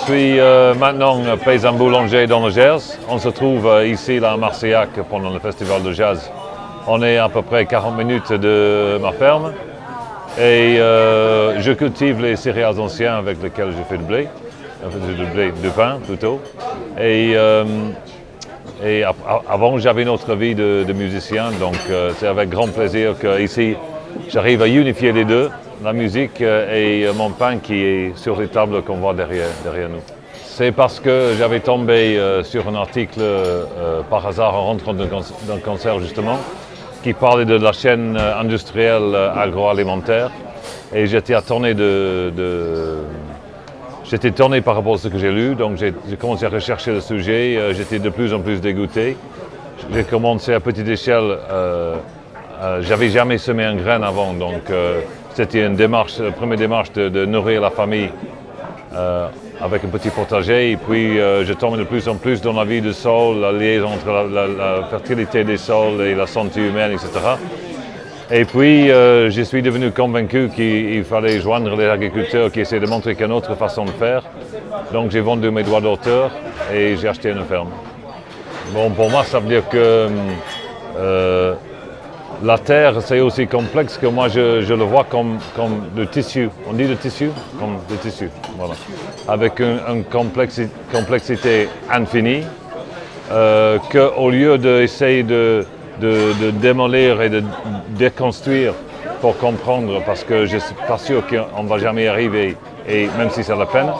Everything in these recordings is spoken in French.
suis maintenant paysan boulanger dans le Gers. On se trouve ici là, à Marcillac pendant le festival de jazz. On est à peu près 40 minutes de ma ferme et je cultive les céréales anciens avec lesquels je fais du pain plutôt. Et avant j'avais une autre vie de musicien, donc c'est avec grand plaisir qu'ici j'arrive à unifier les deux, la musique et mon pain qui est sur les tables qu'on voit derrière nous. C'est parce que j'avais tombé sur un article par hasard en rentrant d'un concert justement, qui parlait de la chaîne industrielle agroalimentaire et j'étais j'étais tourné par rapport à ce que j'ai lu, donc j'ai commencé à rechercher le sujet, j'étais de plus en plus dégoûté. J'ai commencé à petite échelle, j'avais jamais semé un grain avant, donc c'était la première démarche de nourrir la famille avec un petit potager, et puis je tombe de plus en plus dans la vie du sol, la liaison entre la fertilité des sols et la santé humaine, etc. Et puis je suis devenu convaincu qu'il fallait joindre les agriculteurs qui essaient de montrer qu'il y a une autre façon de faire. Donc j'ai vendu mes droits d'auteur et j'ai acheté une ferme. Bon, pour moi, ça veut dire que la terre, c'est aussi complexe que moi, je le vois comme du tissu. On dit du tissu? Comme du tissu, voilà. Avec une complexité infinie, qu'au lieu d'essayer de démolir et de déconstruire pour comprendre, parce que je ne suis pas sûr qu'on ne va jamais y arriver, et même si c'est la peine,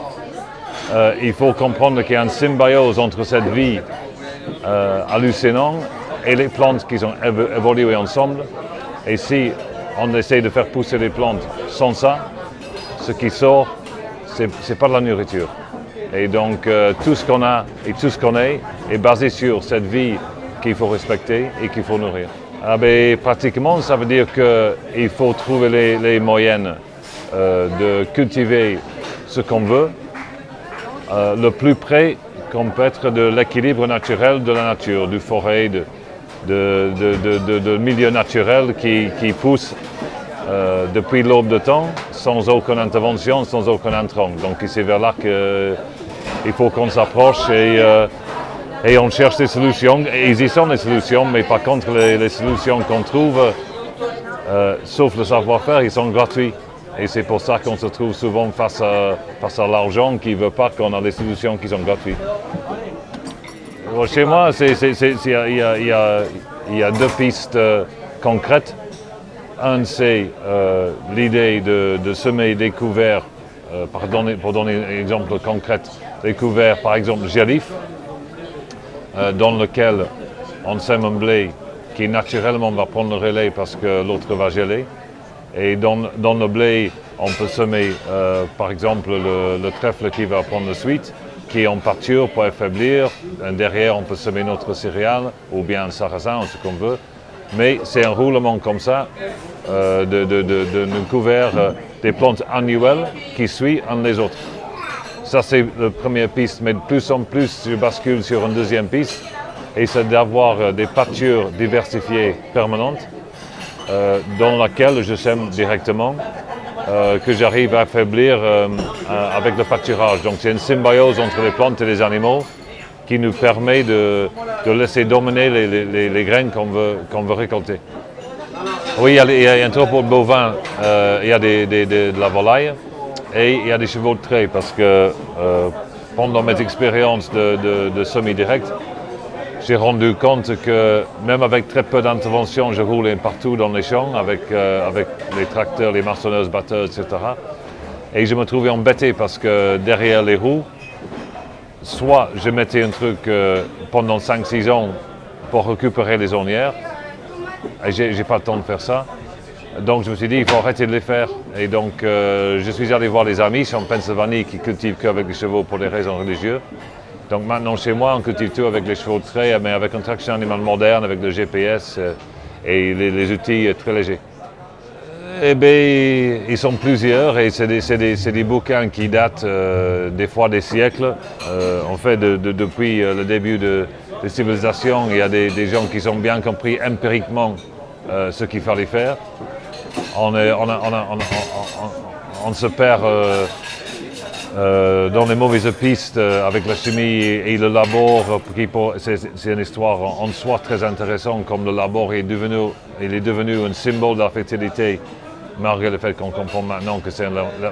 il faut comprendre qu'il y a une symbiose entre cette vie hallucinante et les plantes qui ont évolué ensemble. Et si on essaie de faire pousser les plantes sans ça, ce qui sort, c'est pas de la nourriture. Et donc tout ce qu'on a et tout ce qu'on est basé sur cette vie qu'il faut respecter et qu'il faut nourrir. Pratiquement, ça veut dire qu'il faut trouver les moyens de cultiver ce qu'on veut, le plus près qu'on peut être de l'équilibre naturel de la nature, du forêt, de milieu naturel qui pousse depuis l'aube de temps, sans aucune intervention, sans aucun intrant. Donc c'est vers là qu'il faut qu'on s'approche et on cherche des solutions. Et ils y sont des solutions, mais par contre les solutions qu'on trouve, sauf le savoir-faire, ils sont gratuits. Et c'est pour ça qu'on se trouve souvent face à l'argent qui ne veut pas qu'on ait des solutions qui sont gratuites. Chez moi, il y a deux pistes concrètes. Un, c'est l'idée de semer des couverts, pour donner un exemple concret, des couverts, par exemple, gélif, dans lequel on sème un blé qui naturellement va prendre le relais parce que l'autre va geler. Et dans le blé, on peut semer, par exemple, le trèfle qui va prendre la suite, qui est en pâture pour affaiblir. Derrière, on peut semer notre céréale, ou bien un sarrasin, ou ce qu'on veut. Mais c'est un roulement comme ça, de couvert des plantes annuelles qui suivent un les autres. Ça, c'est la première piste, mais de plus en plus, je bascule sur une deuxième piste, et c'est d'avoir des pâtures diversifiées permanentes, dans laquelle je sème directement, que j'arrive à affaiblir avec le pâturage. Donc c'est une symbiose entre les plantes et les animaux qui nous permet de laisser dominer les graines qu'on veut récolter. Oui, il y a un troupeau de bovins, il y a de la volaille et il y a des chevaux de trait parce que pendant mes expériences de semi-direct, j'ai rendu compte que même avec très peu d'intervention, je roulais partout dans les champs avec les tracteurs, les moissonneuses, batteuses, etc. Et je me trouvais embêté parce que derrière les roues, soit je mettais un truc pendant 5-6 ans pour récupérer les ornières, et j'ai pas le temps de faire ça. Donc je me suis dit, il faut arrêter de les faire. Et donc je suis allé voir les Amish en Pennsylvanie qui cultivent qu'avec les chevaux pour des raisons religieuses. Donc maintenant chez moi, on cultive tout avec les chevaux de trait, mais avec une traction animale moderne, avec le GPS et les outils très légers. Eh bien, ils sont plusieurs et c'est des bouquins qui datent des fois des siècles. En fait, depuis le début des civilisations, il y a des gens qui ont bien compris empiriquement ce qu'il fallait faire. On se perd dans les mauvaises pistes avec la chimie et le labor. C'est une histoire en soi très intéressante, comme le labor est devenu un symbole de la fertilité, malgré le fait qu'on comprend maintenant que c'est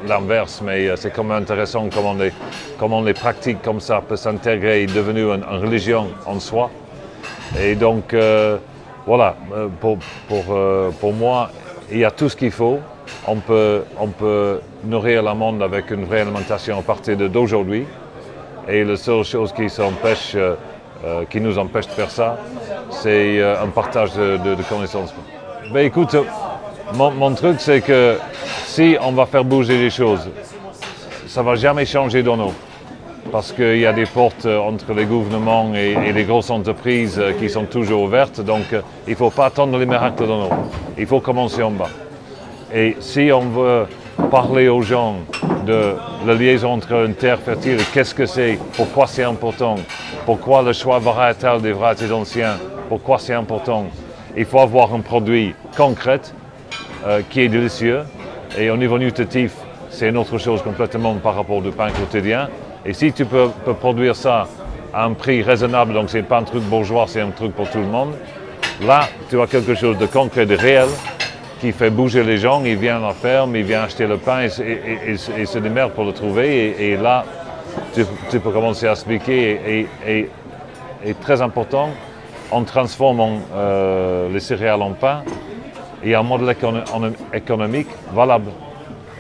l'inverse, mais c'est quand même intéressant comment les pratiques comme ça peuvent s'intégrer et devenir une religion en soi. Et donc, voilà, pour moi, il y a tout ce qu'il faut. On peut nourrir le monde avec une vraie alimentation à partir d'aujourd'hui. Et la seule chose qui nous empêche de faire ça, c'est un partage de connaissances. Ben, écoute, mon truc, c'est que si on va faire bouger les choses, ça ne va jamais changer dans nous. Parce qu'il y a des portes entre les gouvernements et les grosses entreprises qui sont toujours ouvertes. Donc, il ne faut pas attendre les miracles dans nous. Il faut commencer en bas. Et si on veut parler aux gens de la liaison entre une terre fertile, qu'est-ce que c'est, pourquoi c'est important, pourquoi le choix variétal des variétés anciennes, pourquoi c'est important, il faut avoir un produit concret qui est délicieux. Et au niveau nutritif, c'est une autre chose complètement par rapport au pain quotidien. Et si tu peux produire ça à un prix raisonnable, donc ce n'est pas un truc bourgeois, c'est un truc pour tout le monde, là, tu as quelque chose de concret, de réel, qui fait bouger les gens. Ils viennent à la ferme, ils viennent acheter le pain et se démerdent pour le trouver. Et là, tu peux commencer à expliquer. Et très important, on transforme les céréales en pain et un modèle économique valable.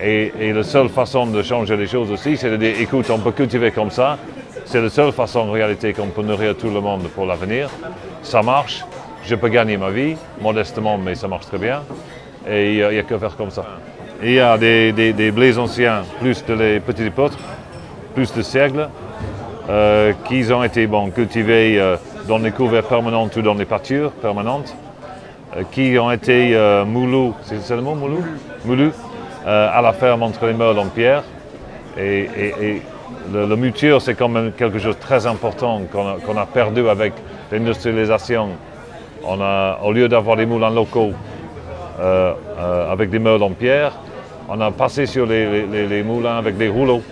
Et la seule façon de changer les choses aussi, c'est de dire, écoute, on peut cultiver comme ça. C'est la seule façon en réalité qu'on peut nourrir tout le monde pour l'avenir. Ça marche, je peux gagner ma vie, modestement, mais ça marche très bien. Et il n'y a que faire comme ça. Il y a des blés anciens, plus de les petits épeautres, plus de seigles, qui ont été cultivés dans les couverts permanentes ou dans les pâtures permanentes, qui ont été moulus, c'est le mot moulus? Moulus à la ferme entre les meules en pierre. Et la mouture, c'est quand même quelque chose de très important qu'on a perdu avec l'industrialisation. Au lieu d'avoir des moulins locaux, avec des meules en pierre, on a passé sur les moulins avec des rouleaux.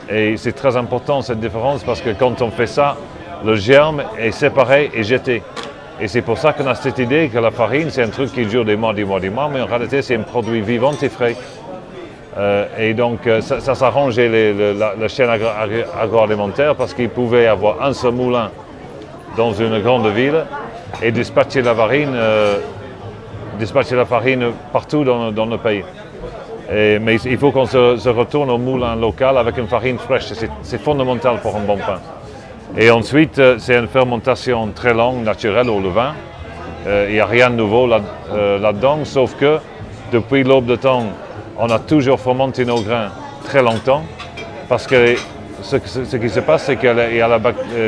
Et c'est très important cette différence parce que quand on fait ça, le germe est séparé et jeté. Et c'est pour ça qu'on a cette idée que la farine, c'est un truc qui dure des mois, mais en réalité, c'est un produit vivant et frais. Et donc, ça s'arrangeait la chaîne agroalimentaire parce qu'ils pouvaient avoir un seul moulin dans une grande ville et dispatcher la farine partout dans le pays. Mais il faut qu'on se retourne au moulin local avec une farine fraîche. C'est fondamental pour un bon pain. Et ensuite, c'est une fermentation très longue, naturelle au levain. Il n'y a rien de nouveau là-dedans, sauf que depuis l'aube de temps, on a toujours fermenté nos grains très longtemps. Parce que ce qui se passe, c'est qu'il y a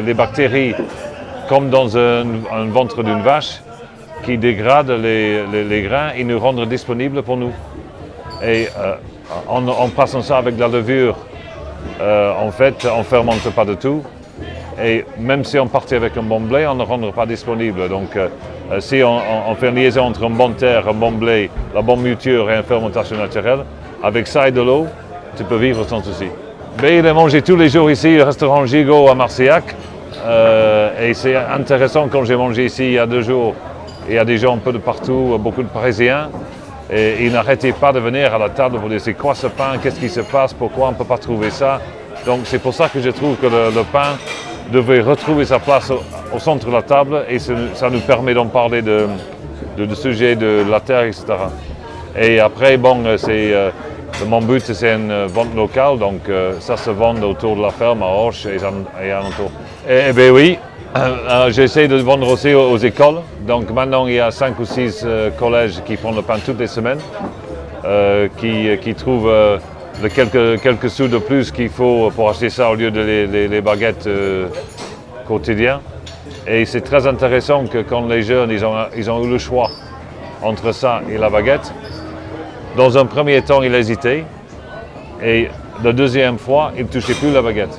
les bactéries, comme dans un ventre d'une vache, qui dégradent les grains et nous rendent disponibles pour nous. Et en passant ça avec la levure, en fait, on ne fermente pas du tout. Et même si on partait avec un bon blé, on ne le rendra pas disponible. Donc, si on fait une liaison entre un bon terre, un bon blé, la bonne mouture et une fermentation naturelle, avec ça et de l'eau, tu peux vivre sans souci. Mais il est mangé tous les jours ici au restaurant Gigot à Marcillac. Et c'est intéressant, quand j'ai mangé ici il y a 2 jours, il y a des gens un peu de partout, beaucoup de Parisiens. Et ils n'arrêtaient pas de venir à la table pour dire c'est quoi ce pain, qu'est-ce qui se passe, pourquoi on ne peut pas trouver ça. Donc c'est pour ça que je trouve que le pain devrait retrouver sa place au centre de la table et ça nous permet d'en parler de sujets de la terre, etc. Et après, mon but c'est une vente locale, donc ça se vend autour de la ferme à Auch et alentour. Eh bien oui, j'essaie de vendre aussi aux écoles. Donc maintenant il y a 5 ou 6 collèges qui font le pain toutes les semaines, qui trouvent quelques sous de plus qu'il faut pour acheter ça au lieu de les baguettes quotidiennes. Et c'est très intéressant que quand les jeunes ils ont eu le choix entre ça et la baguette, dans un premier temps ils hésitaient et la deuxième fois ils ne touchaient plus la baguette.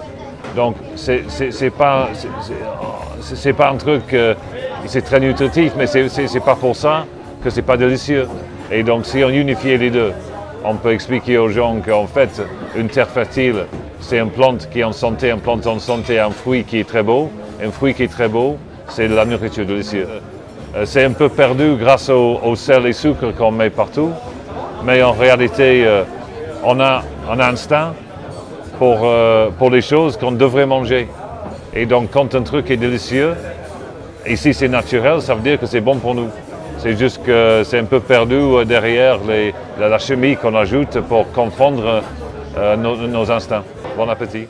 Donc c'est pas un truc, c'est très nutritif, mais c'est pas pour ça que c'est pas délicieux. Et donc si on unifiait les deux, on peut expliquer aux gens qu'en fait, une terre fertile, c'est une plante qui est en santé, une plante en santé, un fruit qui est très beau. Un fruit qui est très beau, c'est de la nourriture délicieuse. C'est un peu perdu grâce au sel et sucre qu'on met partout, mais en réalité, on a un instinct pour les choses qu'on devrait manger. Et donc, quand un truc est délicieux, et si c'est naturel, ça veut dire que c'est bon pour nous. C'est juste que c'est un peu perdu derrière la chimie qu'on ajoute pour confondre nos instincts. Bon appétit.